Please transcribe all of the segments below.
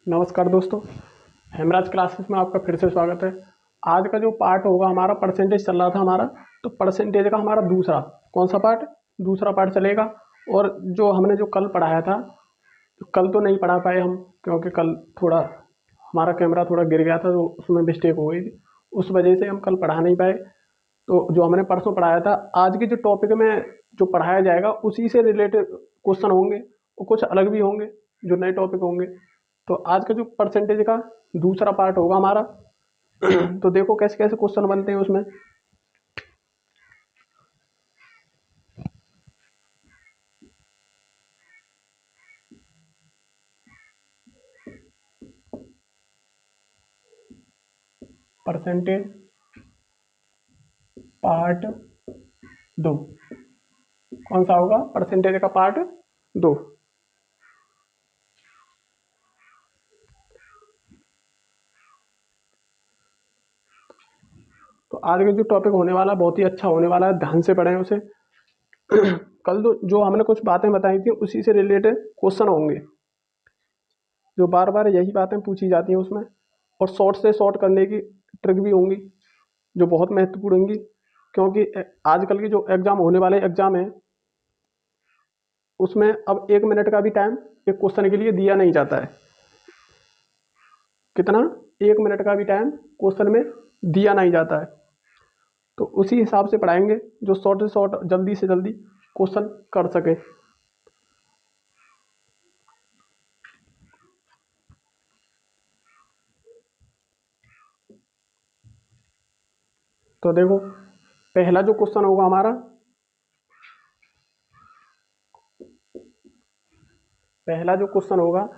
नमस्कार दोस्तों, हेमराज क्लासेस में आपका फिर से स्वागत है। आज का जो पार्ट होगा हमारा परसेंटेज चल रहा था हमारा, तो परसेंटेज का हमारा दूसरा कौन सा पार्ट, दूसरा पार्ट चलेगा। और जो हमने जो कल पढ़ाया था, तो कल तो नहीं पढ़ा पाए हम, क्योंकि कल थोड़ा हमारा कैमरा थोड़ा गिर गया था, तो उसमें मिस्टेक हो गई थी, उस वजह से हम कल पढ़ा नहीं पाए। तो जो हमने परसों पढ़ाया था, आज के जो टॉपिक में जो पढ़ाया जाएगा उसी से रिलेटेड क्वेश्चन होंगे और कुछ अलग भी होंगे जो नए टॉपिक होंगे। तो आज का जो परसेंटेज का दूसरा पार्ट होगा हमारा। तो देखो कैसे कैसे क्वेश्चन बनते हैं उसमें। परसेंटेज पार्ट 2 कौन सा होगा? परसेंटेज का पार्ट 2। तो आज का जो टॉपिक होने वाला बहुत ही अच्छा होने वाला है, ध्यान से पढ़ें उसे। कल जो हमने कुछ बातें बताई थी उसी से रिलेटेड क्वेश्चन होंगे, जो बार बार यही बातें पूछी जाती हैं उसमें। और शॉर्ट से शॉर्ट करने की ट्रिक भी होंगी, जो बहुत महत्वपूर्ण होंगी, क्योंकि आजकल की जो एग्ज़ाम होने वाले एग्ज़ाम है उसमें अब 1 मिनट का भी टाइम एक क्वेश्चन के लिए दिया नहीं जाता है। कितना? 1 मिनट का भी टाइम क्वेश्चन में दिया नहीं जाता है। तो उसी हिसाब से पढ़ाएंगे जो शॉर्ट से शॉर्ट जल्दी से जल्दी क्वेश्चन कर सके। तो देखो, पहला जो क्वेश्चन होगा हमारा, पहला जो क्वेश्चन होगा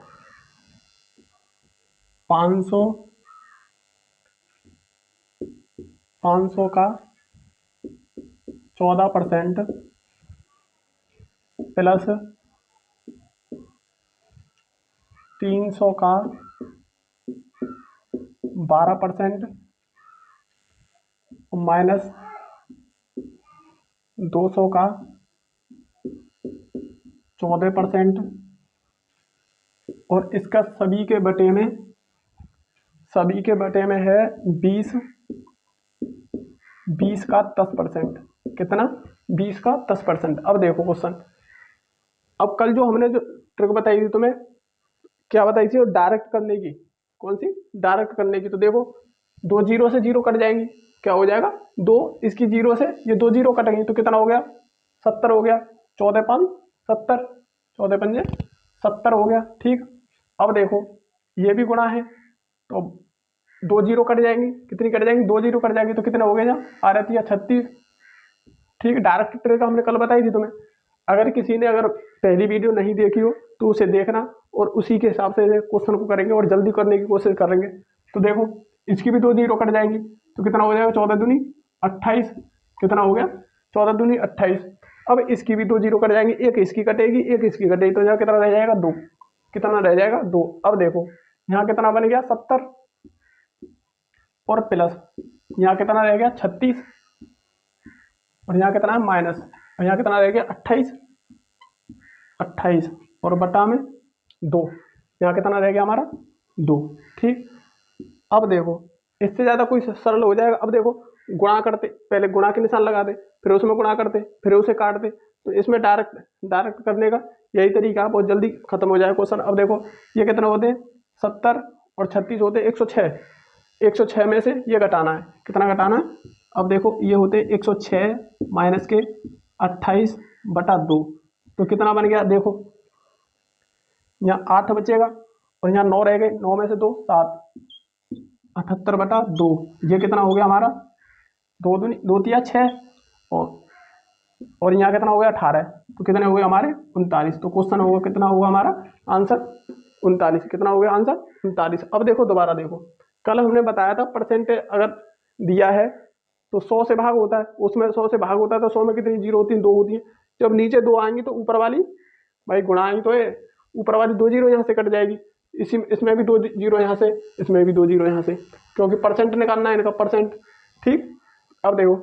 500 का 14% प्लस 300 का 12% माइनस 200 का 14%। और इसका सभी के बटे में है 20, 20 का 10%। कितना? 20 का 10%। अब देखो क्वेश्चन, अब कल जो हमने जो ट्रिक बताई थी तुम्हें, क्या बताई थी? वो डायरेक्ट करने की। कौन सी? डायरेक्ट करने की। तो देखो, दो जीरो से जीरो कट जाएंगी, क्या हो जाएगा? दो, इसकी जीरो से ये दो जीरो कटेंगी तो कितना हो गया? 70 हो गया। 14×5 = 70, 14×5 = 70 हो गया। ठीक। अब देखो, ये भी गुणा है, तो दो जीरो कट जाएंगी, कितनी कट जाएंगी? दो जीरो कट जाएंगी तो कितना हो गया? यहाँ आ रहती है 36। ठीक। डायरेक्ट ट्रिक हमने कल बताई थी तुम्हें। अगर किसी ने अगर पहली वीडियो नहीं देखी हो तो उसे देखना, और उसी के हिसाब से क्वेश्चन को करेंगे और जल्दी करने की कोशिश करेंगे। तो देखो, इसकी भी दो जीरो कट जाएंगी तो कितना हो जाएगा? 14×2 = 28। कितना हो गया? 14×2 = 28। अब इसकी भी दो जीरो कट जाएंगी, एक इसकी कटेगी एक इसकी कटेगी, तो यहाँ कितना रह जाएगा? 2। कितना रह जाएगा? 2। अब देखो, यहाँ कितना बन गया? 70, और प्लस यहाँ कितना रह गया? 36, और यहाँ कितना है? माइनस, और यहाँ कितना रह गया? 28। 28 और बटा में 2, यहाँ कितना रह गया हमारा? 2। ठीक। अब देखो, इससे ज़्यादा कोई सरल हो जाएगा। अब देखो, गुणा करते, पहले गुणा के निशान लगा दे, फिर उसमें गुणा करते, फिर उसे काट दे। तो इसमें डायरेक्ट डायरेक्ट करने का यही तरीका है, बहुत जल्दी खत्म हो जाए क्वेश्चन। अब देखो, ये कितना होते हैं? 70 और 36 होते हैं 106। 106 में से ये घटाना है। कितना घटाना है? अब देखो, ये होते 106 माइनस के 28/2। तो कितना बन गया? देखो, यहाँ 8 बचेगा और यहाँ 9 रह गए, 9 में से 2 7, 78/2। ये कितना हो गया हमारा? 2×2 = 6, और यहाँ कितना हो गया? 18। तो कितने हो गए हमारे? 39। तो क्वेश्चन होगा, कितना होगा हमारा आंसर? 39। कितना हो गया आंसर? 39। अब देखो, दोबारा देखो, कल हमने बताया था परसेंटेज अगर दिया है तो 100 से भाग होता है, उसमें 100 से भाग होता है तो 100 में कितनी जीरो होती है? 2 होती है। जब नीचे 2 आएंगी तो ऊपर वाली, भाई गुणा आएंगी तो ये ऊपर वाली 2 जीरो यहाँ से कट जाएगी। इसमें भी 2 जीरो यहाँ से, इसमें भी 2 जीरो यहाँ से, क्योंकि परसेंट निकालना है इनका, परसेंट। ठीक। अब देखो,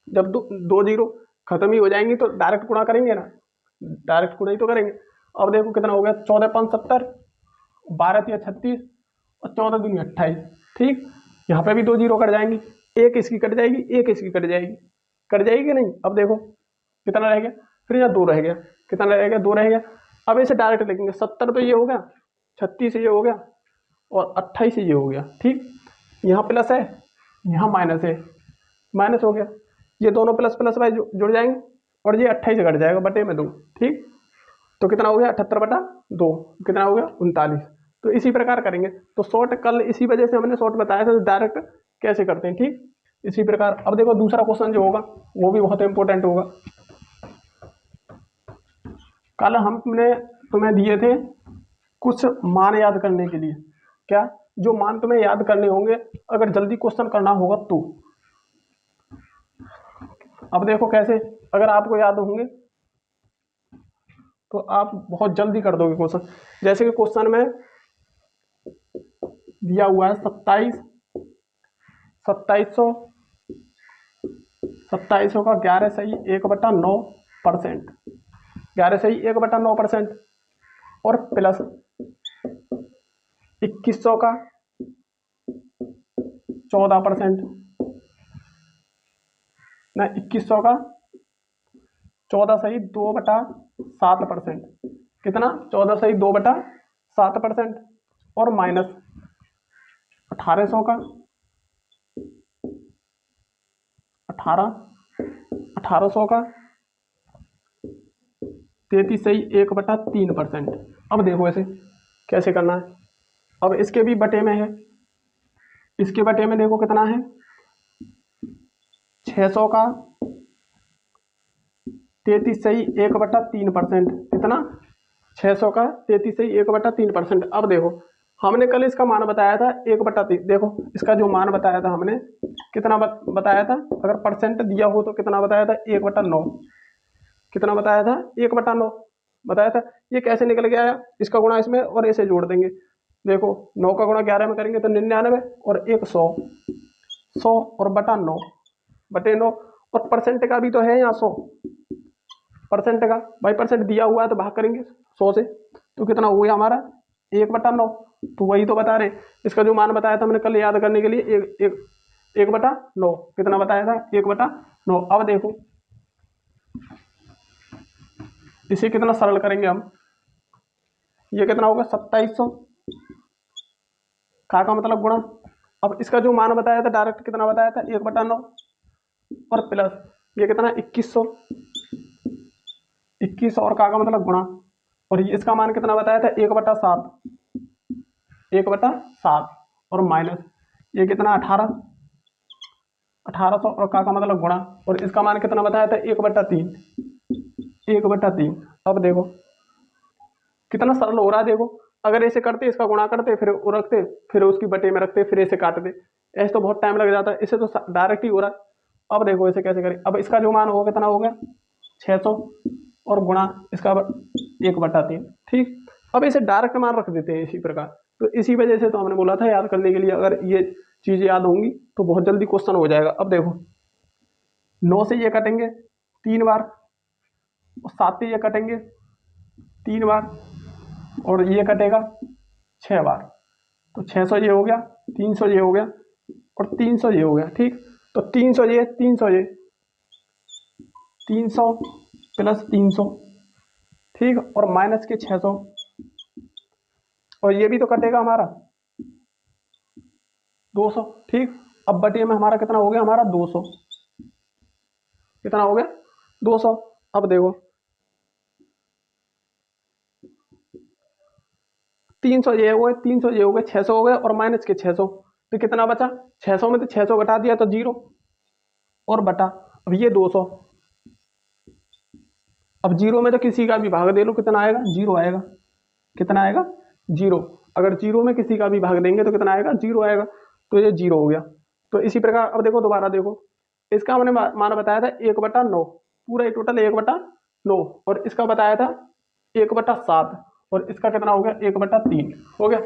जब दो जीरो खत्म ही हो जाएंगी तो डायरेक्ट गुणा करेंगे ना, डायरेक्ट गुणा ही तो करेंगे। अब देखो कितना हो गया? 14×5 = 70, 12 तिया 36 और 14 दूनी 28। ठीक, यहाँ पे भी 2 जीरो कट जाएंगी, एक इसकी कट जाएगी, एक इसकी कट जाएगी, कट जाएगी कि नहीं। अब देखो कितना रह गया, फिर यहाँ 2 रह गया, कितना रह गया, 2 रह गया। अब इसे डायरेक्ट लिखेंगे, 70 तो ये हो गया, 36 ये हो गया और 28 ये हो गया। ठीक, यहाँ प्लस है, यहाँ माइनस है, माइनस हो गया, ये दोनों प्लस प्लस वाई जुड़ जाएंगे और ये 28 कट जाएगा बटे में 2। ठीक, तो कितना हो गया 78/2, कितना हो गया 39। तो इसी प्रकार करेंगे। तो शॉर्ट कल इसी वजह से हमने शॉर्ट बताया था डायरेक्ट कैसे करते हैं। ठीक, इसी प्रकार अब देखो दूसरा क्वेश्चन जो होगा वो भी बहुत इंपॉर्टेंट होगा। कल हमने तुम्हें दिए थे कुछ मान याद करने के लिए, क्या जो मान तुम्हें याद करने होंगे अगर जल्दी क्वेश्चन करना होगा तो। अब देखो कैसे, अगर आपको याद होंगे तो आप बहुत जल्दी कर दोगे क्वेश्चन। जैसे कि क्वेश्चन में दिया हुआ है 2700 का 11/9%, 11/9% और प्लस 2100 का 14%, ना 2100 का 14/2/7%, कितना 14/2/7% और माइनस 1800 का 1800 का 33/1/3%। अब देखो ऐसे कैसे करना है। अब इसके भी बटे में है, इसके बटे में देखो कितना है 600 का 33/1/3%, कितना 600 का 33/1/3%। अब देखो हमने कल इसका मान बताया था 1/3, देखो इसका जो मान बताया था हमने कितना बताया था, अगर परसेंट दिया हो तो कितना बताया था 1/9, कितना बताया था 1/9 बताया था। ये कैसे निकल के आया, इसका गुणा इसमें और इसे जोड़ देंगे। देखो 9 का गुणा 11 में करेंगे तो 99 और 100, 100 और बटा 9 बटे 9 और परसेंट का भी तो है यहाँ 100 परसेंट का, भाई परसेंट दिया हुआ है तो भाग करेंगे 100 से, तो कितना हो गया हमारा 1/9। तो वही तो बता रहे, इसका जो मान बताया था हमने कल याद करने के लिए 1/9, कितना बताया था 1/9। अब देखो इसे कितना सरल करेंगे हम, ये कितना होगा 2700 का मतलब गुणा, अब इसका जो मान बताया था डायरेक्ट कितना बताया था 1/9 और प्लस ये कितना 2100, 21 और का मतलब गुणा, और इसका मान कितना बताया था 1/7, 1/7 और माइनस ये कितना 1800 और का मतलब गुणा, और इसका मान कितना बताया था 1/3, 1/3। अब देखो कितना सरल हो रहा है। देखो अगर ऐसे करते इसका गुणा करते फिर रखते फिर उसकी बटे में रखते फिर ऐसे काटते, ऐसे तो बहुत टाइम लग जाता है, इसे तो डायरेक्ट ही हो रहा है। अब देखो इसे कैसे करें, अब इसका जो मान होगा कितना हो गया 600 और गुणा इसका 1/3। ठीक, अब इसे डायरेक्ट मान रख देते हैं इसी प्रकार। तो इसी वजह से तो हमने बोला था याद करने के लिए, अगर ये चीज़ें याद होंगी तो बहुत जल्दी क्वेश्चन हो जाएगा। अब देखो 9 से ये कटेंगे 3 बार और 7 से ये कटेंगे 3 बार और ये कटेगा 6 बार, तो 600 ये हो गया, 300 ये हो गया और 300 ये हो गया। ठीक, तो 300 ये 300 ये 300 प्लस 300, ठीक, और माइनस के 600 और ये भी तो कटेगा हमारा 200। ठीक, अब बटे में हमारा कितना हो गया हमारा 200, कितना हो गया 200। अब देखो 300 ये हो गए, 300 ये हो गए, 600 हो गए और माइनस के 600, तो कितना बचा 600 में तो 600 घटा दिया तो 0 और बटा अब ये 200। अब 0 में तो किसी का भी भाग दे लो कितना आएगा 0 आएगा, कितना आएगा 0। अगर 0 में किसी का भी भाग देंगे तो कितना आएगा 0 आएगा, तो ये 0 हो गया। तो इसी प्रकार अब देखो दोबारा देखो, इसका हमने मान बताया था 1/9, पूरा टोटल 1/9 और इसका बताया था 1/7 और इसका कितना हो गया 1/3 हो गया।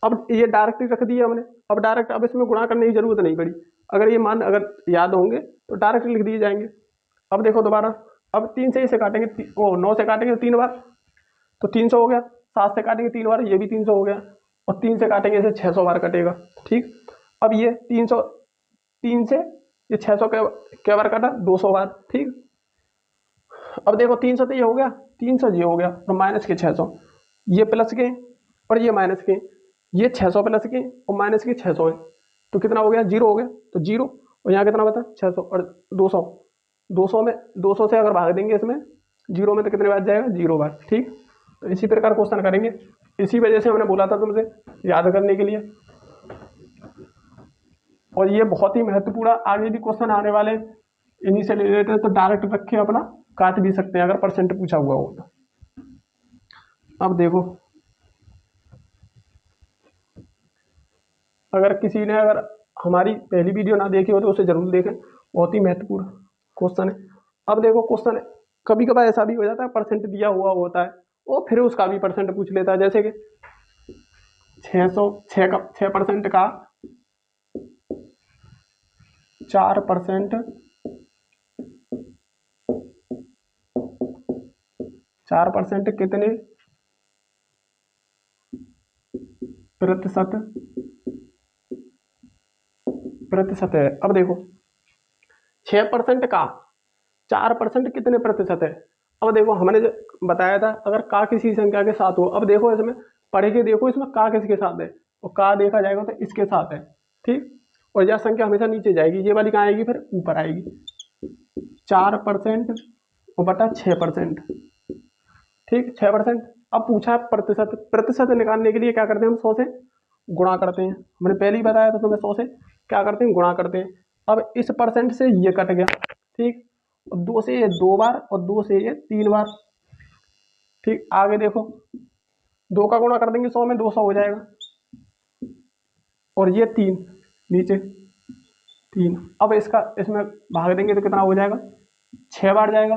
अब ये डायरेक्ट रख दिया हमने, अब डायरेक्ट अब इसमें गुणा करने की जरूरत नहीं पड़ी, अगर ये मान अगर याद होंगे तो डायरेक्ट लिख दिए जाएंगे। अब देखो दोबारा, अब 3 से इसे काटेंगे, 9 से काटेंगे 3 बार तो 300 हो गया, 7 से काटेंगे 3 बार, ये भी 300 हो गया, और 3 से काटेंगे इसे 600 बार कटेगा। ठीक, अब ये 300, 3 से ये 600 क्या बार कटा, 200 बार। ठीक, अब देखो 300 तो ये हो गया, 300 ये हो गया, और माइनस के 600, ये प्लस के और ये माइनस के, ये 600 प्लस के और माइनस के 600 है, तो कितना हो गया, 0 हो गया, तो 0, और यहाँ कितना बता 600 और 200, 200 में 200 से अगर भाग देंगे इसमें 0 में तो कितने बार जाएगा, 0 बार। ठीक, तो इसी प्रकार क्वेश्चन करेंगे, इसी वजह से हमने बोला था तुमसे याद करने के लिए, और ये बहुत ही महत्वपूर्ण, आगे भी क्वेश्चन आने वाले इन्हीं से रिलेटेड, तो डायरेक्ट रख के अपना काट भी सकते हैं अगर परसेंट पूछा हुआ हो तो। अब देखो, अगर किसी ने अगर हमारी पहली वीडियो ना देखी हो तो उसे जरूर देखें, बहुत ही महत्वपूर्ण क्वेश्चन है। अब देखो क्वेश्चन कभी कभार ऐसा भी हो जाता है, परसेंट दिया हुआ होता है और फिर उसका भी परसेंट पूछ लेता है, जैसे कि 6% का 4%, 4% कितने प्रतिशत है। अब देखो 6% का 4% कितने प्रतिशत है। अब देखो हमने जो बताया था, अगर का किसी संख्या के साथ हो, अब देखो इसमें पढ़ के देखो, इसमें का किसके साथ है, और का देखा जाएगा तो इसके साथ है। ठीक, और यह संख्या हमेशा नीचे जाएगी, ये वाली कहाँ आएगी, फिर ऊपर आएगी। 4% और बटा 6%। ठीक, 6%। अब पूछा प्रतिशत, प्रतिशत निकालने के लिए क्या करते हैं हम, 100 से गुणा करते हैं। हमने पहले ही बताया था तुम्हें, 100 से क्या करते हैं, गुणा करते हैं। अब इस परसेंट से ये कट गया। ठीक, और 2 से ये 2 बार और 2 से ये 3 बार। ठीक, आगे देखो 2 का गुणा कर देंगे 100 में, 200 हो जाएगा, और ये 3 नीचे 3। अब इसका इसमें भाग देंगे तो कितना हो जाएगा, 6 बार जाएगा,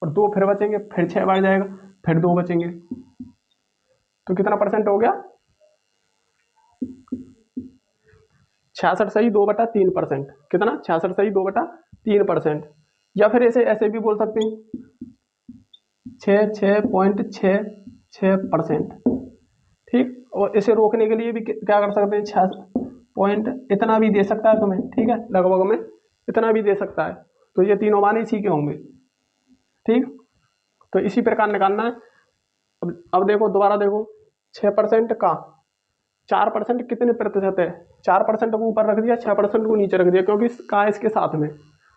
और 2 फिर बचेंगे, फिर 6 बार जाएगा, फिर 2 बचेंगे, तो कितना परसेंट हो गया, 66 सही 2/3%। कितना, 66 सही 2/3%। या फिर ऐसे ऐसे भी बोल सकते हैं 6.66%। ठीक, और इसे रोकने के लिए भी क्या कर सकते हैं, 6 पॉइंट इतना भी दे सकता है तुम्हें। ठीक है, लगभग में इतना भी दे सकता है, तो ये तीनों मान इसी के होंगे। ठीक, तो इसी प्रकार निकालना है। अब देखो दोबारा देखो, 6% का 4% कितने प्रतिशत है, 4% को ऊपर रख दिया, 6% को नीचे रख दिया, क्योंकि का इसके साथ में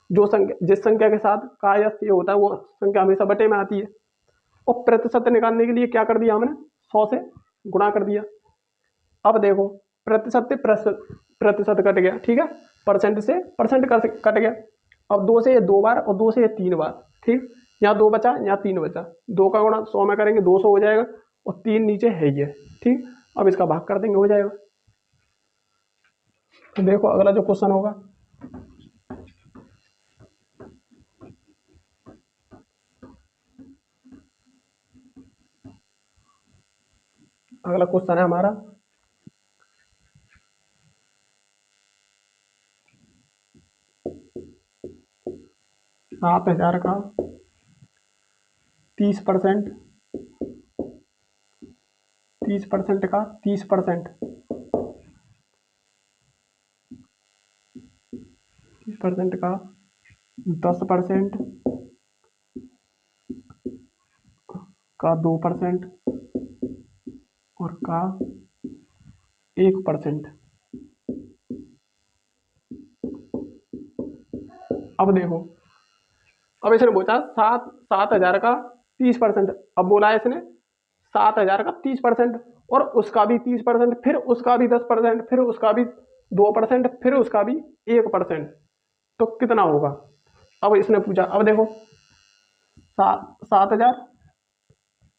जो संख्या, जिस संख्या के साथ का या ये होता है वो संख्या हमेशा बटे में आती है। और प्रतिशत निकालने के लिए क्या कर दिया हमने, 100 से गुणा कर दिया। अब देखो प्रतिशत से प्रतिशत कट गया। ठीक है, परसेंट से परसेंट कट गया। अब 2 से ये 2 बार और 2 से ये 3 बार। ठीक, यहाँ 2 बचा, यहाँ 3 बचा, 2 का गुणा 100 में करेंगे 200 हो जाएगा, और 3 नीचे है ये। ठीक, अब इसका भाग कर देंगे, हो जाएगा। तो देखो अगला जो क्वेश्चन होगा, अगला क्वेश्चन है हमारा 7,000 का 30%, 30% का 30%, 30% का 10% का 2% और का 1%। अब देखो, अब इसने पूछा 7,000 का 30%। अब बोला है इसने 7,000 का 30%, और उसका भी 30%, फिर उसका भी 10%, फिर उसका भी 2%, फिर उसका भी 1%, तो कितना होगा। अब इसने पूछा, अब देखो 7,000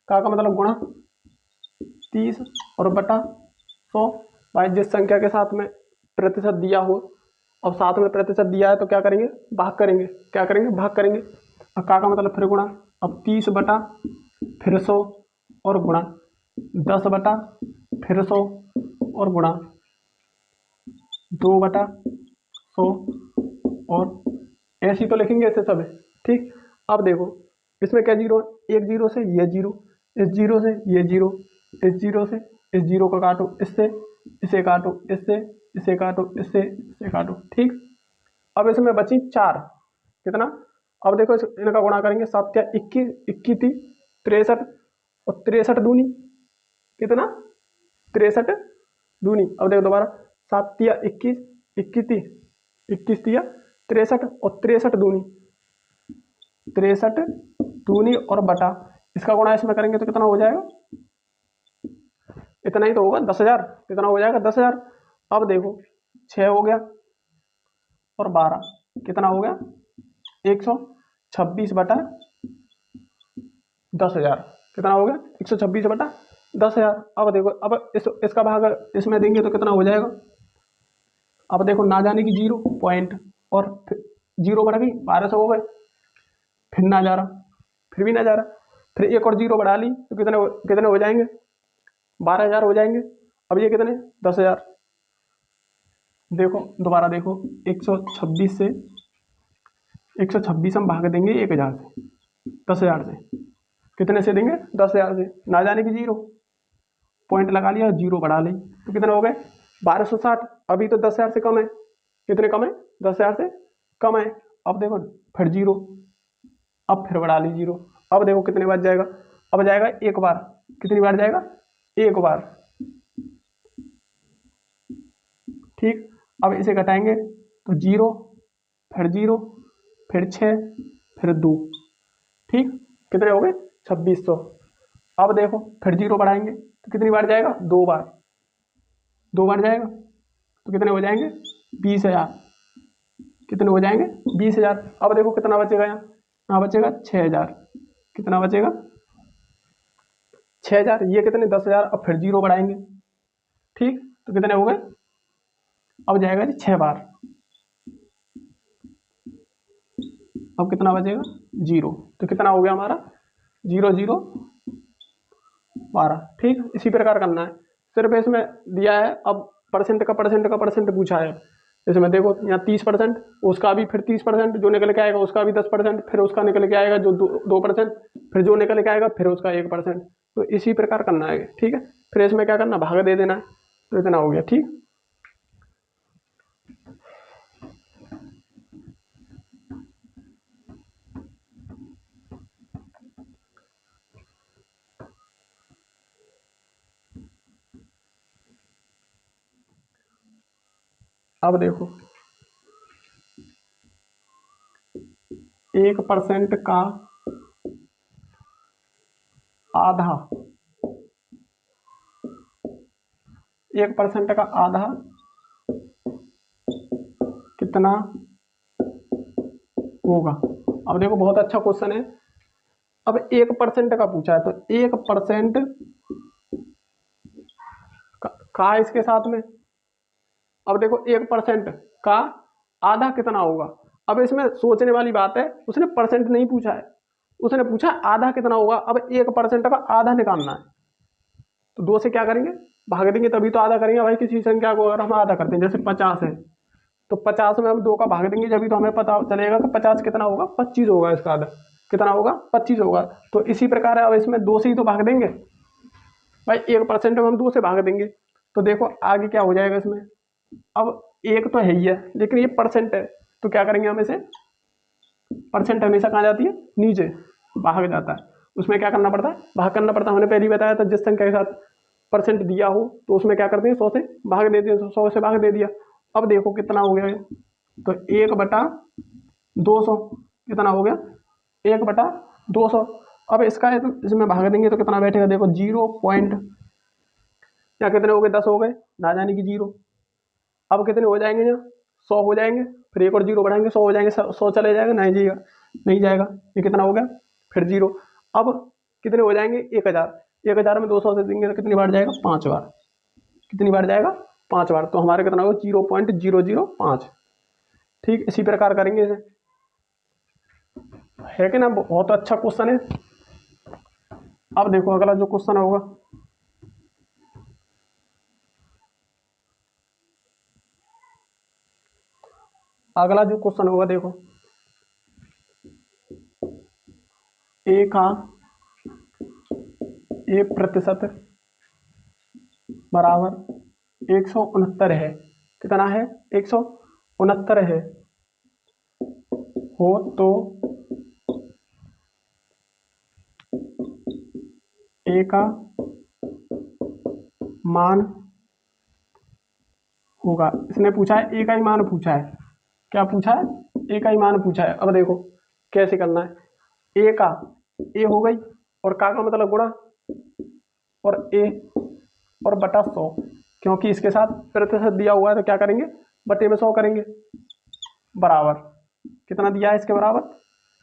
का मतलब गुणा 30 और बटा 100, भाई जिस संख्या के साथ में प्रतिशत दिया हो, अब साथ में प्रतिशत दिया है तो क्या करेंगे, भाग करेंगे। क्या करेंगे, भाग करेंगे। अब का मतलब फिर गुणा, अब 30 बटा फिर 100 और गुणा 10 बटा फिर 100 और गुणा 2 बटा 100, और ऐसी तो लिखेंगे ऐसे सब है। ठीक, अब देखो इसमें क्या जीरो, एक जीरो से ये जीरो, इस जीरो से ये जीरो, इस जीरो से, इस जीरो को काटो इससे, इसे काटो इससे, इसे काटो इससे, इसे काटो। ठीक, अब इसमें बची 4, कितना, अब देखो इनका गुणा करेंगे, 7 या 21, 21 थी 63, और 63 दूनी कितना, 63 दूनी, अब देखो दोबारा, 7 या 21, 21 थी, 21 थी या 63, और 63 दूनी, 63 दूनी और बटा, इसका गुणा इसमें करेंगे तो कितना हो जाएगा, इतना ही तो होगा, 10,000, कितना हो जाएगा 10,000। अब देखो 6 हो गया और 12 कितना हो गया, 126 बटा 10,000, कितना हो गया 126 बटा 10,000। अब देखो, अब इसका भाग इसमें देंगे तो कितना हो जाएगा, अब देखो ना जाने की 0 पॉइंट, और जीरो बढ़ गई, 1200 हो गए, फिर ना जा रहा, फिर भी ना जा रहा, फिर एक और जीरो बढ़ा ली तो कितने कितने हो जाएंगे, 12,000 हो जाएंगे। अब ये कितने, 10,000। देखो दोबारा देखो, 126 से 126 हम भाग देंगे 1,000 से, 10,000 से, कितने से देंगे, 10,000 से, ना जाने की 0 पॉइंट लगा लिया, जीरो बढ़ा ली तो कितने हो गए, 1260। अभी तो 10,000 से कम है, कितने कम है, 10,000 से कम है। अब देखो फिर 0, अब फिर बढ़ा ली 0, अब देखो कितने बार जाएगा, अब जाएगा एक बार, कितनी बार जाएगा, एक बार। ठीक, अब इसे घटाएंगे तो 0, फिर 0, फिर 6, फिर 2, ठीक, कितने हो गए, 2600। अब देखो फिर 0 बढ़ाएंगे तो कितनी बार जाएगा, 2 बार, 2 बार जाएगा तो कितने हो जाएंगे, 20,000, कितने हो जाएंगे, 20,000। अब देखो कितना बचेगा, यहाँ बचेगा 6,000, कितना बचेगा, 6,000, ये कितने, 10,000। अब फिर 0 बढ़ाएंगे, ठीक, तो कितने हो गए, अब जाएगा जी 6 बार, अब कितना बचेगा, 0, तो कितना हो गया हमारा, 0 0 12। ठीक, इसी प्रकार करना है, सिर्फ इसमें दिया है, अब परसेंट का परसेंट पूछा है। इसमें देखो यहाँ 30%, उसका भी फिर 30%, जो निकल के आएगा उसका भी 10%, फिर उसका निकल के आएगा जो 2%, फिर जो निकल के आएगा फिर उसका 1%, तो इसी प्रकार करना है। ठीक है, फिर इसमें क्या करना, भाग दे देना है, तो इतना हो गया। ठीक, अब देखो 1% का आधा, 1% का आधा कितना होगा। अब देखो बहुत अच्छा क्वेश्चन है। अब 1% का पूछा है तो 1% का इसके साथ में, अब देखो 1% का आधा कितना होगा। अब इसमें सोचने वाली बात है, उसने परसेंट नहीं पूछा है, उसने पूछा आधा कितना होगा। अब 1% का आधा निकालना है तो 2 से क्या करेंगे, भाग देंगे तभी तो आधा करेंगे। भाई किसी संख्या को अगर हम आधा करते हैं, जैसे 50 है तो 50 में हम 2 का भाग देंगे, जब तो हमें पता चलेगा कि 50 कितना होगा, 25 होगा, इसका आधा कितना होगा, 25 होगा। तो इसी प्रकार है, अब इसमें 2 से ही तो भाग देंगे भाई, 1% में हम 2 से भाग देंगे तो देखो आगे क्या हो जाएगा इसमें। अब एक तो है ही है, लेकिन ये परसेंट है तो क्या करेंगे हम इसे, परसेंट हमेशा कहाँ जाती है, नीचे भाग जाता है, उसमें क्या करना पड़ता है, भाग करना पड़ता है। हमने पहले ही बताया था, जिस संख्या के साथ परसेंट दिया हो तो उसमें क्या करते हैं, 100 से भाग देते हैं, 100 से भाग दे दिया। अब देखो कितना हो गया, तो 1/200 कितना हो गया, 1/200। अब इसका इसमें भाग देंगे तो कितना बैठेगा, देखो 0 पॉइंट, या कितने हो गए, 10 हो गए, ना जाने की 0। अब कितने हो जाएंगे, यहाँ 100 हो जाएंगे, फिर एक और 0 बढ़ाएंगे, 100 हो जाएंगे, 100 चले जाएगा, नहीं जाएगा, नहीं जाएगा, ये कितना हो गया, फिर 0। अब कितने हो जाएंगे, 1,000, 1,000 में 200 से देंगे तो कितनी बार जाएगा, 5 बार, कितनी बार जाएगा, 5 बार, तो हमारे कितना होगा, 0.005। ठीक, इसी प्रकार करेंगे इसे, है कि ना, बहुत अच्छा क्वेश्चन है। अब देखो अगला जो क्वेश्चन होगा, अगला जो क्वेश्चन होगा देखो, ए का 1% बराबर 169 है। कितना है? 169 है। हो तो ए का मान होगा। इसने पूछा है ए का ही मान पूछा है। क्या पूछा है? ए का ही मान पूछा है। अब देखो कैसे करना है। ए का ए हो गई और का मतलब गुणा और ए और बटा 100, क्योंकि इसके साथ प्रतिशत दिया हुआ है तो क्या करेंगे? बटे में 100 करेंगे। बराबर कितना दिया है इसके बराबर?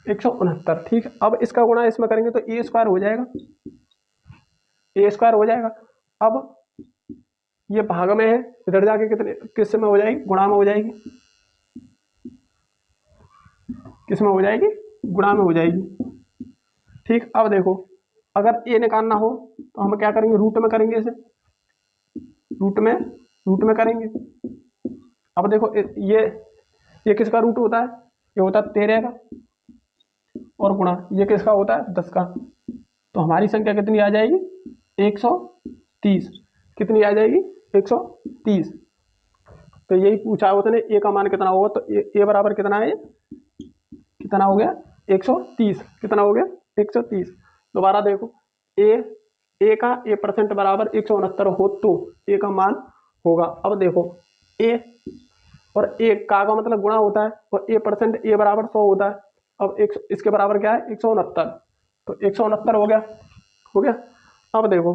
169। ठीक है, अब इसका गुणा इसमें करेंगे तो ए स्क्वायर हो जाएगा। ए स्क्वायर हो जाएगा। अब ये भाग में है, इधर जाके कितने किस में हो जाएगी? गुणा में हो जाएगी। किस में हो जाएगी? गुणा में हो जाएगी। ठीक, अब देखो अगर ए निकालना हो तो हम क्या करेंगे? रूट में करेंगे इसे। रूट में करेंगे। अब देखो ये किसका रूट होता है? ये होता है 13 का, और गुणा ये किसका होता है? 10 का। तो हमारी संख्या कितनी आ जाएगी? 130। कितनी आ जाएगी? 130। तो यही पूछा उसने, ए का मान कितना होगा? तो ए बराबर कितना है? कितना हो गया? 130। कितना हो गया? 130। दोबारा देखो, ए का ए परसेंट बराबर 169 हो तो ए का मान होगा। अब देखो ए और ए का मतलब गुणा होता है, और ए परसेंट ए बराबर 100 होता है। अब इसके बराबर क्या है? 169। तो 169 हो गया। हो गया। अब देखो,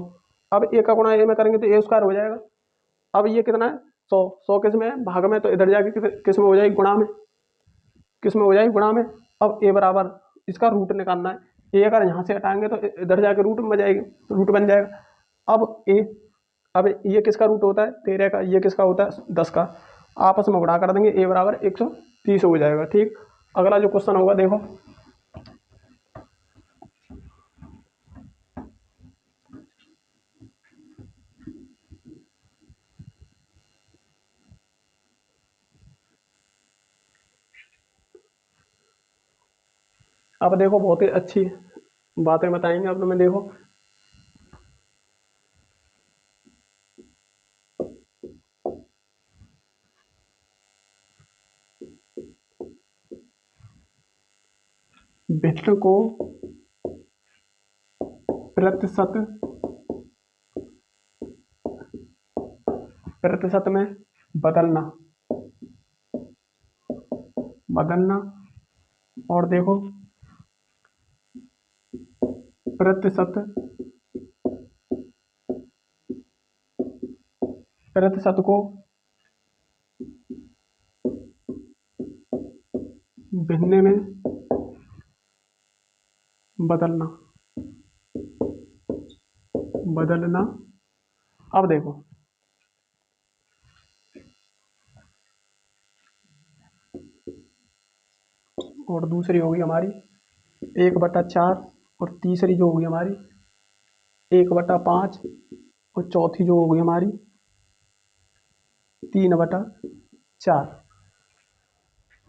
अब ए का गुणा ए में करेंगे तो ए स्क्वायर हो जाएगा। अब ये कितना है? 100। 100 किस में है? भाग में। तो इधर जाके किस में हो जाएगी? गुणा में। किस में हो जाएगी? गुणा में। अब ए बराबर इसका रूट निकालना है। ए अगर यहाँ से हटाएंगे तो इधर जाके रूट में जाएगी, तो रूट बन जाएगा। अब ये किसका रूट होता है? 13 का। ये किसका होता है? 10 का। आपस में गुणा कर देंगे, ए बराबर 130 हो जाएगा। ठीक, अगला जो क्वेश्चन होगा देखो। अब देखो बहुत ही अच्छी बातें बताएंगे अब तुम्हें। देखो भिन्न को प्रतिशत में बदलना बदलना और देखो प्रतिशत को भिन्न में बदलना। अब देखो और दूसरी होगी हमारी 1/4, और तीसरी जो होगी हमारी 1/5, और चौथी जो होगी हमारी 3/4।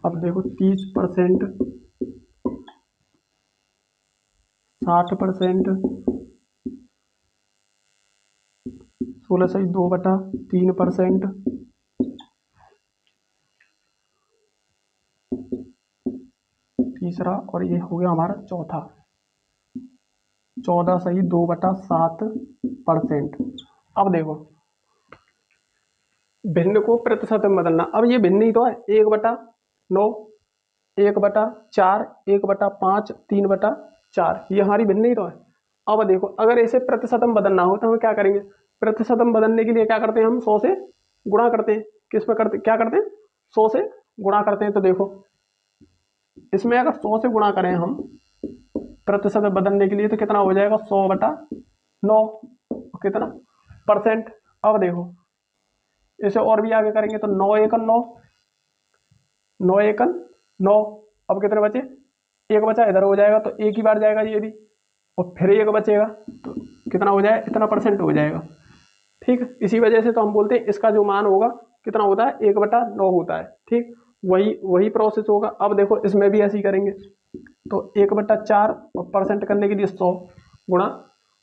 अब देखो 30%, 60%, 16/2/3%, तीसरा, और ये हो गया हमारा चौथा 14/2/7%। अब देखो भिन्न को प्रतिशत में बदलना। अब ये भिन्न ही तो है, 1/9, 1/4, 1/5, 3/4, ये हमारी भिन्न ही तो है। अब देखो अगर इसे प्रतिशत में बदलना हो तो हम क्या करेंगे? प्रतिशत में बदलने के लिए क्या करते हैं? हम 100 से गुणा करते हैं। किस में करते? क्या करते हैं? 100 से गुणा करते हैं। तो देखो इसमें अगर 100 से गुणा करें हम प्रतिशत में बदलने के लिए तो कितना हो जाएगा? 100/9। कितना परसेंट? अब देखो इसे और भी आगे करेंगे तो 9 एकन 9, 9 एकन 9। अब कितने बचे? एक बचा, इधर हो जाएगा तो एक ही बार जाएगा ये भी, और फिर एक बचेगा तो कितना हो जाएगा? इतना परसेंट हो जाएगा। ठीक, इसी वजह से तो हम बोलते हैं इसका जो मान होगा कितना होता है? 1/9 होता है। ठीक, वही प्रोसेस होगा। अब देखो इसमें भी ऐसे ही करेंगे। तो 1/4 और परसेंट करने के लिए 100 गुणा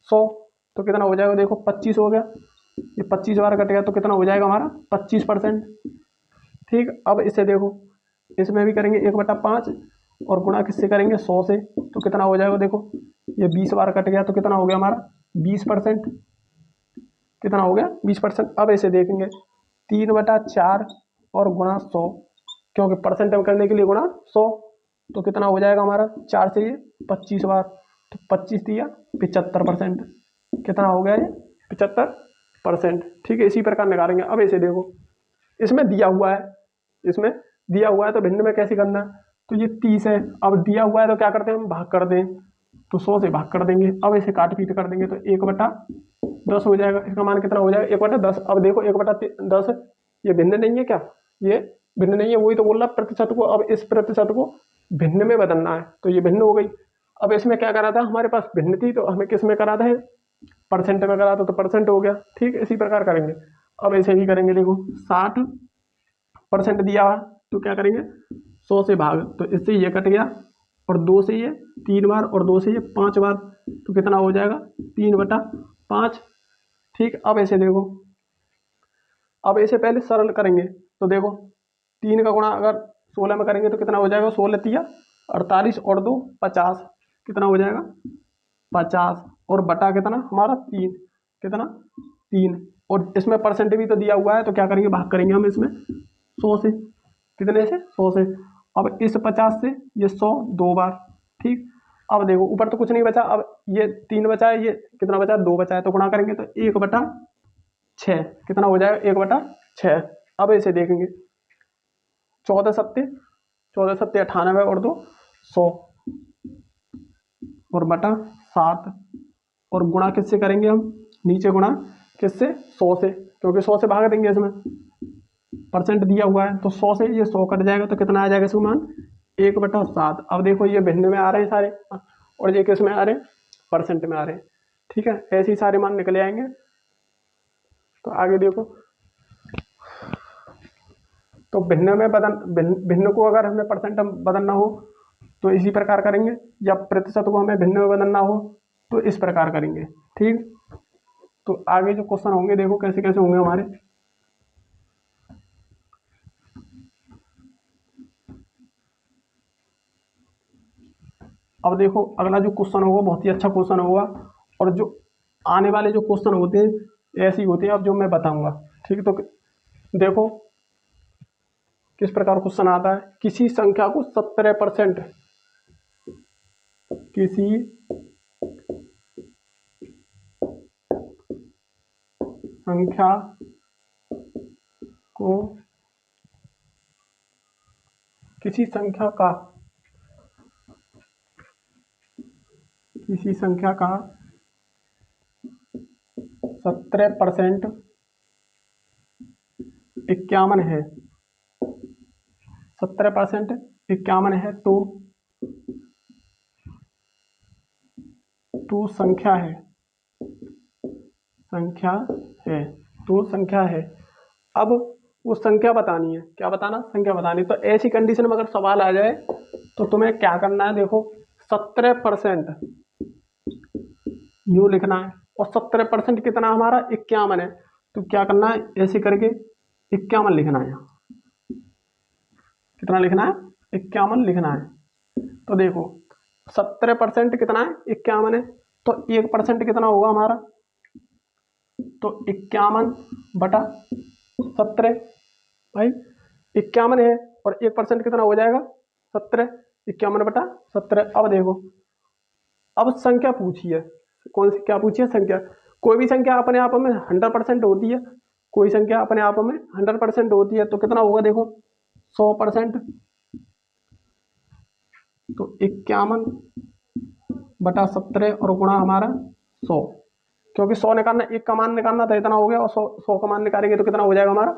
100, तो कितना हो जाएगा? देखो 25 हो गया। ये 25 बार कट गया तो कितना हो जाएगा हमारा 25%। ठीक, अब इसे देखो, इसमें भी करेंगे 1/5 और गुणा किससे करेंगे 100 से, तो कितना हो जाएगा देखो, ये 20 बार कट गया तो कितना हो गया हमारा 20%। कितना हो गया 20%। अब इसे देखेंगे 3/4 और गुणा 100, क्योंकि परसेंट में करने के लिए गुणा 100, तो कितना हो जाएगा हमारा 4 से ये 25 बार, तो 25 दिया 75%। कितना हो गया ये 75%। ठीक है, इसी प्रकार निकालेंगे। अब इसे देखो, इसमें दिया हुआ है, इसमें दिया हुआ है तो भिन्न में कैसे करना है, तो ये 30 है, अब दिया हुआ है तो क्या करते हैं हम भाग कर दें, तो 100 से भाग कर देंगे। अब इसे काट पीट कर देंगे तो 1/10 हो जाएगा। इसका मान कितना हो जाएगा 1/10। अब देखो 1/10 ये भिन्न नहीं है क्या, ये भिन्न नहीं है, वही तो बोल रहा प्रतिशत को। अब इस प्रतिशत को भिन्न में बदलना है तो ये भिन्न हो गई। अब इसमें क्या करा था, हमारे पास भिन्न थी तो हमें किस में करा था, परसेंट में करा था तो परसेंट हो गया। ठीक, इसी प्रकार करेंगे। अब ऐसे ही करेंगे, देखो 60% दिया हुआ तो क्या करेंगे 100 से भाग, तो इससे ये कट गया और 2 से ये 3 बार और 2 से ये 5 बार, तो कितना हो जाएगा 3/5। ठीक, अब ऐसे देखो, अब ऐसे पहले सरल करेंगे तो देखो 3 का गुणा अगर 16 में करेंगे तो कितना हो जाएगा, 16 तिया 48 और 2 50, कितना हो जाएगा 50 और बटा कितना हमारा 3, कितना 3, और इसमें परसेंट भी तो दिया हुआ है तो क्या करेंगे भाग करेंगे हम इसमें 100 से, कितने से 100 से। अब इस 50 से ये 100 2 बार। ठीक, अब देखो ऊपर तो कुछ नहीं बचा, अब ये 3 बचा है, ये कितना बचा 2 बचा है, तो गुणा करेंगे तो 1/6, कितना हो जाएगा 1/6। अब इसे देखेंगे 14×7 98 और 2 100 और बटा 7 और गुणा किससे करेंगे हम, नीचे गुणा किससे 100 से, क्योंकि 100 से भाग देंगे, इसमें परसेंट दिया हुआ है तो 100 से ये 100 कट जाएगा तो कितना आ जाएगा इसका मान 1/7। अब देखो ये भिन्न में आ रहे हैं सारे और ये किस में आ रहे हैं, परसेंट में आ रहे हैं। ठीक है, ऐसे ही सारे मान निकले आएंगे। तो आगे देखो, तो भिन्न में भिन्न को अगर हमें परसेंट बदलना हो तो इसी प्रकार करेंगे, या प्रतिशत को हमें भिन्न में बदलना हो तो इस प्रकार करेंगे। ठीक, तो आगे जो क्वेश्चन होंगे देखो कैसे कैसे होंगे हमारे। अब देखो अगला जो क्वेश्चन होगा बहुत ही अच्छा क्वेश्चन होगा, और जो आने वाले जो क्वेश्चन होते हैं ऐसे ही होते हैं अब जो मैं बताऊंगा। ठीक, तो देखो किस प्रकार क्वेश्चन आता है, किसी संख्या को 17%, किसी संख्या को, किसी संख्या का, किसी संख्या का 17% 51 है, 17% 51 है तो संख्या है, संख्या है, तो संख्या है। अब वो संख्या बतानी है, क्या बताना, संख्या बतानी। तो ऐसी कंडीशन में अगर सवाल आ जाए तो तुम्हें क्या करना है, देखो 17% यूँ लिखना है और 17% कितना हमारा 51 है, तो क्या करना है ऐसे करके 51 लिखना है। कितना लिखना है 51 लिखना है। तो देखो 17% कितना है 51 है, तो 1% कितना होगा हमारा, तो 51/17 भाई 51 है और 1% कितना हो जाएगा 17, 51/17। अब देखो, अब संख्या पूछी है, कौन सी क्या पूछी है, संख्या। कोई भी संख्या अपने आप में 100% होती है, कोई संख्या अपने आप में 100% होती है, तो कितना होगा देखो 100%, तो 51/17 और गुणा हमारा 100, क्योंकि 100 निकालना, एक का मान निकालना था इतना हो गया, और 100 का मान निकालेंगे तो कितना हो जाएगा हमारा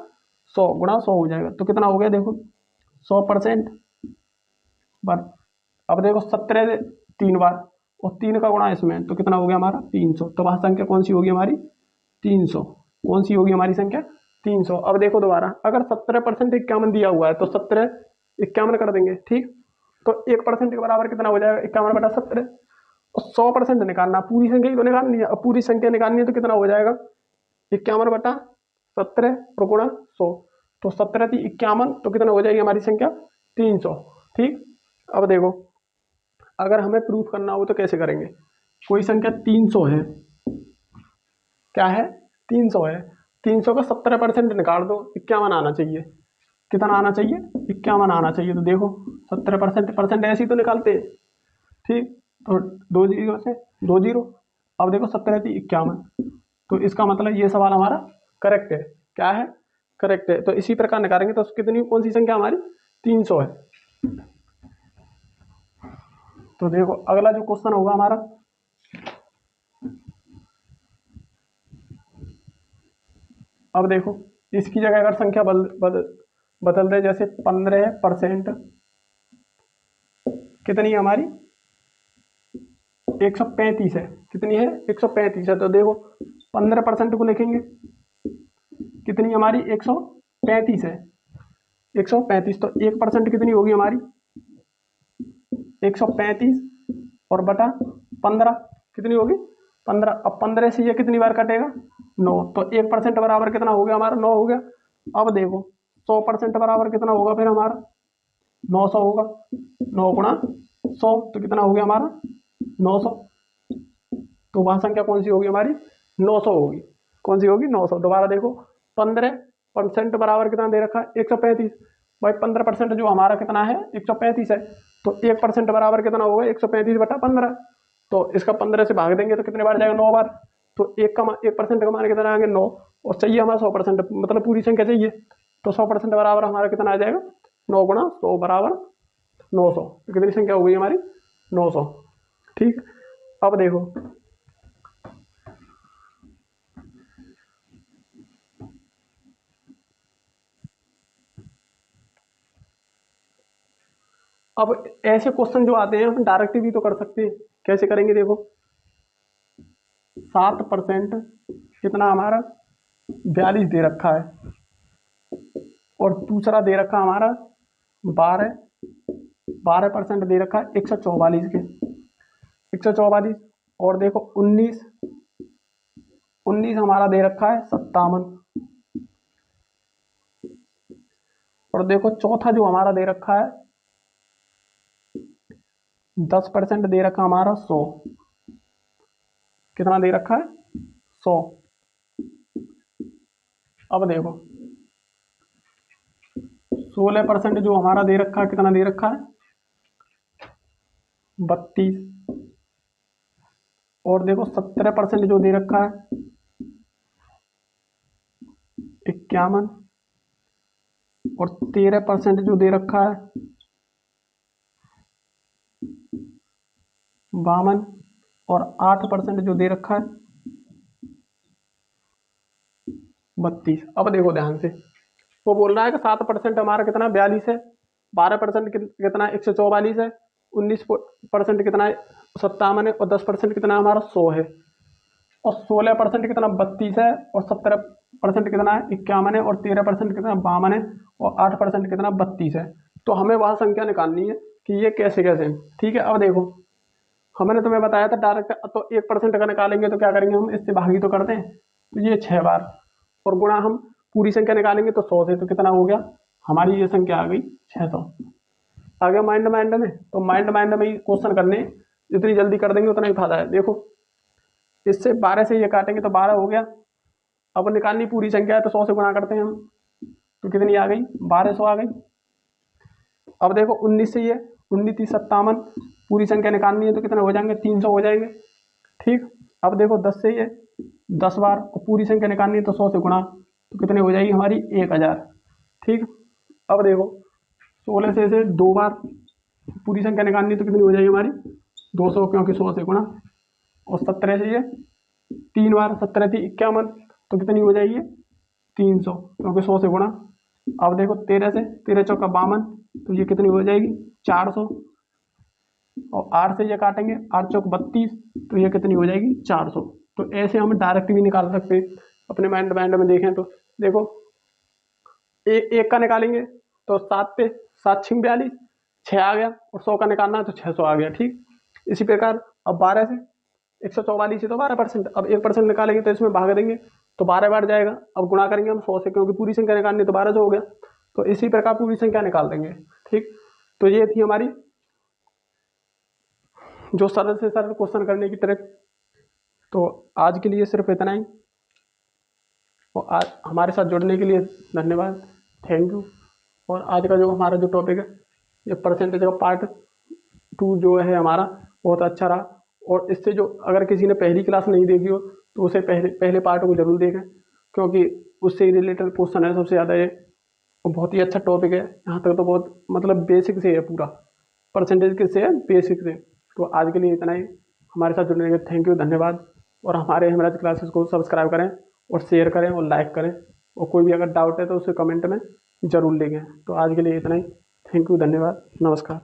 100 गुणा 100 हो जाएगा, तो कितना हो गया देखो 100%। अब देखो 17 3 बार और 3 का गुणा इसमें तो कितना हो गया हमारा 300, तो वह संख्या कौन सी होगी हमारी 300, कौन सी होगी हमारी संख्या 300। अब देखो दोबारा, अगर 17% 51 दिया हुआ है तो 17 51 कर देंगे। ठीक, तो 1% के बराबर कितना हो जाएगा 51/17, और 100% निकालना, पूरी संख्या ही तो निकालनी है। अब पूरी संख्या निकालनी है तो कितना हो जाएगा 51 बटा 17 और गुणा 100, तो 17 थी 51, तो कितना हो जाएगी हमारी संख्या 300। ठीक, अब देखो अगर हमें प्रूफ करना हो तो कैसे करेंगे। कोई संख्या 300 है, क्या है 300 है, 300 का 17% निकाल दो, 51 आना चाहिए। कितना आना चाहिए, 51 आना चाहिए। तो देखो 17% परसेंट ऐसे ही तो निकालते हैं। ठीक, तो 2 जीरो से 2 जीरो। अब देखो 17 थी 51, तो इसका मतलब ये सवाल हमारा करेक्ट है। क्या है, करेक्ट है। तो इसी प्रकार निकालेंगे तो कितनी कौन सी संख्या हमारी 300 है। तो देखो अगला जो क्वेश्चन होगा हमारा, अब देखो इसकी जगह अगर संख्या बदल दे, जैसे 15% कितनी है हमारी 135 है। कितनी है 135 है। तो देखो 15% को लिखेंगे, कितनी हमारी 135 है, 135। तो 1% कितनी होगी हमारी 135 और बटा 15 कितनी होगी 15। अब 15 से ये कितनी बार कटेगा 9, तो 1% बराबर कितना हो गया हमारा 9 हो गया। अब देखो 100% बराबर कितना होगा फिर हमारा 900 होगा। 9 गुणा 100 तो कितना हो गया हमारा 900। तो वह संख्या कौन सी होगी हमारी 900 होगी। कौन सी होगी 900। दोबारा देखो 15% बराबर कितना दे रखा है 135। भाई 15% जो हमारा कितना है 135 है, तो 1% बराबर कितना होगा 135 बटा 15। तो इसका 15 से भाग देंगे तो कितने बार जाएगा 9 बार। तो 1% का मान कितना आएंगे 9, और चाहिए हमारा 100%, मतलब पूरी संख्या चाहिए। तो 100% बराबर हमारा कितना आ जाएगा 9 गुणा 100 बराबर 900। तो कितनी संख्या हो गई हमारी 900। ठीक, अब देखो अब ऐसे क्वेश्चन जो आते हैं हम डायरेक्ट भी तो कर सकते हैं। कैसे करेंगे देखो 7% कितना हमारा 42 दे रखा है, और दूसरा दे रखा हमारा 12% दे रखा है 144 के 144। और देखो 19 हमारा दे रखा है 57। और देखो चौथा जो हमारा दे रखा है 10% दे रखा हमारा 100। कितना दे रखा है 100। अब देखो 16% जो हमारा दे रखा है कितना दे रखा है 32। और देखो 17% जो दे रखा है 51। और 13% जो दे रखा है 52। और 8% जो दे रखा है 32। अब देखो ध्यान से, वो बोल रहा है कि 7% हमारा कितना 42 है, 12% कितना 144 है, 19% कितना 57 है, और 10% कितना हमारा 100 है, और 16% कितना 32 है, और 17% कितना है 51 है, और 13% कितना 52 है, और 8% कितना 32 है। तो हमें वह संख्या निकालनी है कि ये कैसे कैसे है। ठीक है, अब देखो हमने तुम्हें बताया था डायरेक्ट, तो 1% का निकालेंगे तो क्या करेंगे हम इससे भागी तो करते हैं, तो ये 6 बार, और गुणा हम पूरी संख्या निकालेंगे तो 100 से, तो कितना हो गया हमारी ये संख्या आ गई 600। आ गया माइंड माइंड में। तो माइंड माइंड में ही क्वेश्चन करने, जितनी जल्दी कर देंगे उतना ही फायदा है। देखो इससे 12 से ये काटेंगे तो 12 हो गया। अब निकालनी पूरी संख्या है तो 100 से गुणा करते हैं हम, तो कितनी आ गई 1200 आ गई। अब देखो 19 से ये 19 पूरी संख्या निकालनी है तो कितने हो जाएंगे 300 हो जाएंगे। ठीक, अब देखो 10 से ये 10 बार, और पूरी संख्या निकालनी है तो 100 से गुणा, तो कितनी हो जाएगी हमारी 1000। ठीक, अब देखो 16 से इसे 2 बार पूरी संख्या निकालनी है तो कितनी हो जाएगी हमारी 200, क्योंकि 100 से गुणा। और 17 से ये 3 बार, 17 थी 51, तो कितनी हो जाएगी 300, क्योंकि 100 से गुणा। अब देखो 13 से 13 चौका 52, तो ये कितनी हो जाएगी 400। और 8 से ये काटेंगे 8 चौक 32, तो ये कितनी हो जाएगी 400। तो ऐसे हम डायरेक्ट भी निकाल सकते हैं अपने माइंड माइंड में देखें तो। देखो एक का निकालेंगे तो 7 पे 7 छिंग 42, 6 आ गया, और 100 का निकालना है तो 600 आ गया। ठीक, इसी प्रकार अब 12 से 144 ही तो 12%। अब 1% निकालेंगे तो इसमें भाग देंगे तो 12 बढ़ जाएगा। अब गुणा करेंगे हम 100 से, क्योंकि पूरी संख्या निकालनी तो 12 हो गया। तो इसी प्रकार पूरी संख्या निकाल देंगे। ठीक, तो ये थी हमारी जो सरल से सरल क्वेश्चन करने की ट्रिक। तो आज के लिए सिर्फ इतना ही, और आज हमारे साथ जुड़ने के लिए धन्यवाद, थैंक यू। और आज का जो हमारा जो टॉपिक है, ये परसेंटेज का पार्ट 2 जो है हमारा, बहुत अच्छा रहा। और इससे जो अगर किसी ने पहली क्लास नहीं देखी हो तो उसे पहले पार्ट को जरूर देखें, क्योंकि उससे रिलेटेड क्वेश्चन है सबसे ज़्यादा ये, और बहुत ही अच्छा टॉपिक है। यहाँ तक तो बहुत मतलब बेसिक से है, पूरा परसेंटेज किससे है, बेसिक से। तो आज के लिए इतना ही, हमारे साथ जुड़ने के लिए थैंक यू, धन्यवाद। और हमारे हेमराज क्लासेस को सब्सक्राइब करें और शेयर करें और लाइक करें, और कोई भी अगर डाउट है तो उसे कमेंट में ज़रूर लिखें। तो आज के लिए इतना ही, थैंक यू, धन्यवाद, नमस्कार।